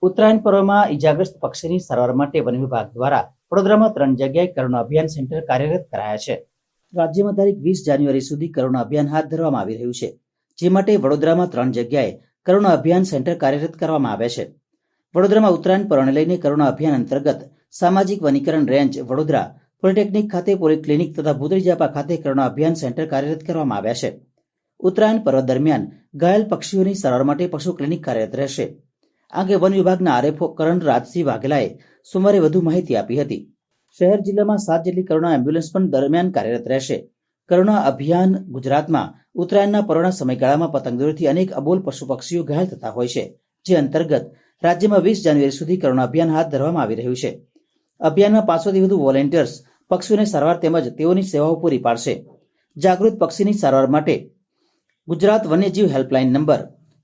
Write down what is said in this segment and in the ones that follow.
ઉત્તરાયણ પર્વમાં ઈજાગ્રસ્ત પક્ષીની સારવાર માટે વન વિભાગ દ્વારા વડોદરામાં 3 જગ્યાએ કરુણા અભિયાન સેન્ટર કાર્યરત કરાયા છે. રાજ્યમાં તારીખ 20 જાન્યુઆરી સુધી કરુણા અભિયાન હાથ ધરવામાં આવી રહ્યું છે, જે માટે વડોદરામાં 3 જગ્યાએ કરુણા અભિયાન સેન્ટર કાર્યરત કરવામાં આવ્યા છે. વડોદરામાં ઉત્તરાયણ પર્વને લઈને કરુણા અભિયાન અંતર્ગત સામાજિક વનીકરણ રેન્જ વડોદરા, પોલિટેકનિક ખાતે પોલિક્લિનિક તથા ભૂતરીજાપા ખાતે કરુણા અભિયાન સેન્ટર કાર્યરત કરવામાં આવ્યા છે. ઉત્તરાયણ પર્વ દરમિયાન ઘાયલ પક્ષીઓની સારવાર માટે પશુ ક્લિનિક કાર્યરત રહેશે. આ અંગે વન વિભાગના આરએફઓ કરણ રાજસિંહ વાઘેલાએ સોમવારે વધુ માહિતી આપી હતી. શહેર જિલ્લામાં 7 જેટલી કરુણા એમ્બ્યુલન્સ પણ દરમિયાન કાર્યરત રહેશે. કરુણા અભિયાન ગુજરાતમાં ઉત્તરાયણના પર્વના સમયગાળામાં પતંગદોરીથી અનેક અબોલ પશુ પક્ષીઓ ઘાયલ થતા હોય છે, જે અંતર્ગત રાજ્યમાં 20 જાન્યુઆરી સુધી કરુણા અભિયાન હાથ ધરવામાં આવી રહ્યું છે. અભિયાનમાં 500થી વધુ વોલેન્ટિયર્સ પક્ષીઓને સારવાર તેમજ તેઓની સેવાઓ પૂરી પાડશે. જાગૃત પક્ષીની સારવાર માટે ગુજરાત વન્યજીવ હેલ્પલાઇન નંબર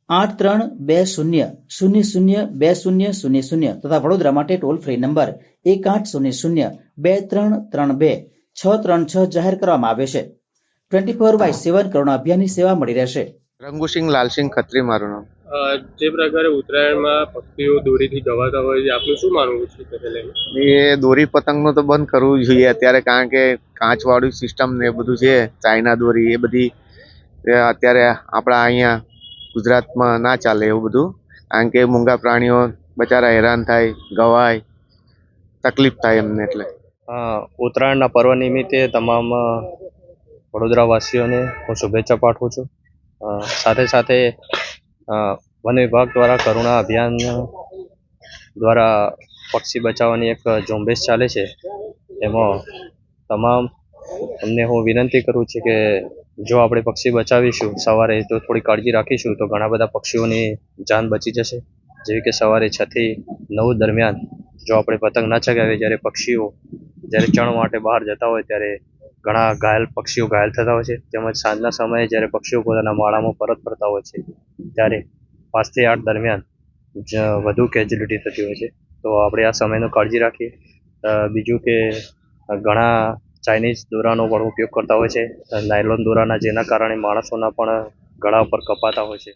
8320002000 તથા વડોદરા માટે ટોલ ફ્રી નંબર 180023326336 જાહેર કરવામાં આવ્યો છે. 24/7 કરુણા અભિયાનની સેવા મળી રહેશે. રંગુસિંહ લાલસિંહ ખત્રી મારું નામ. જે પ્રકારે ઉત્તરાયણમાં પક્ષીઓ દોરીથી ગવાતા હોય છે, આપનું શું માનવું છે તેને લઈને? એ દોરી પતંગનું તો બંધ કરવું જોઈએ અત્યારે, કારણ કે કાચવાળું સિસ્ટમ ને એ બધું છે, ચાઇના દોરી એ બધી અત્યારે આપણા અહીંયા ગુજરાતમાં ના ચાલે એવું બધું, કારણ કે મૂંગા પ્રાણીઓ બચારા હેરાન થાય, ગવાય, તકલીફ થાય એમને. એટલે ઉત્તરાયણના પર્વ નિમિત્તે તમામ વડોદરાવાસીઓને હું શુભેચ્છા પાઠવું છું. સાથે સાથે વન વિભાગ દ્વારા કરુણા અભિયાન દ્વારા પક્ષી બચાવવાની એક ઝુંબેશ ચાલે છે. એમાં તમામ અમને હું વિનંતી કરું છું કે જો આપણે પક્ષી બચાવીશું સવારે, તો થોડી કાળજી રાખીશું, તો ઘણા બધા પક્ષીઓની જાન બચી જશે. જેવી કે સવારે 6 થી 9 દરમિયાન જો આપણે પતંગ ના ચગાવીએ, જ્યારે પક્ષીઓ ચણ માટે બહાર જતા હોય ત્યારે ઘણા પક્ષીઓ ઘાયલ થતા હોય છે. તેમજ સાંજના સમયે જ્યારે પક્ષીઓ પોતાના માળામાં પરત ફરતા હોય છે, ત્યારે 5 થી 8 દરમિયાન વધુ કેજ્યુલિટી થતી હોય છે. તો આપણે આ સમયનો કાળજી રાખીએ. બીજું કે ઘણા ચાઇનીઝ દોરાનો પણ ઉપયોગ કરતા હોય છે, નાયલોન દોરાના, જેના કારણે માણસોના પણ ગળા ઉપર કપાતા હોય છે.